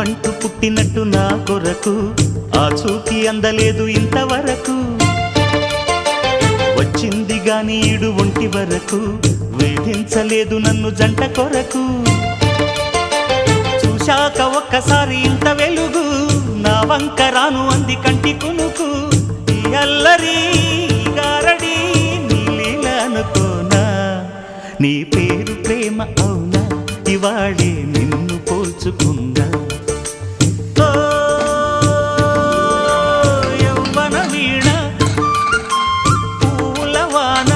నువ్వంటూ పుట్టినట్టు నా కొరకు ఆ చూకి అందలేదు ఇంతవరకు వచ్చింది గాని ఈడు ఒంటి వరకు వేధించలేదు నన్ను జంట కొరకు చూశాక ఒక్కసారి ఇంత వెలుగు నా వంక రాను అంది కంటి కునుకు ఈ అల్లరి గారడి నీలీల అనుకోనా నీ పేరు ప్రేమ అవునా ఇవాళే నిన్ను పోల్చుకుందా యవ్వన వీణ పూలవాన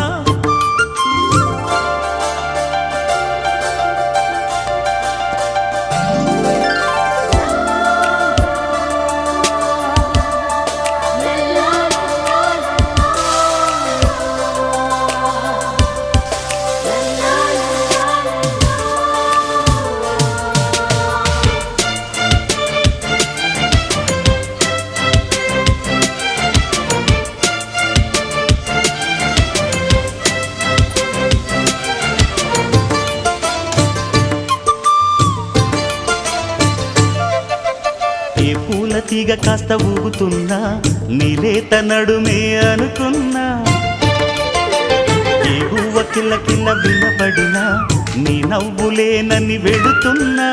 తీగ కాస్త ఊగుతున్నా నీలేత నడుమే అనుకున్నా ఏ గువ్వ కిల్ల కిల్ల వినబడినా నీ నవ్వులేనని వెళుతున్నా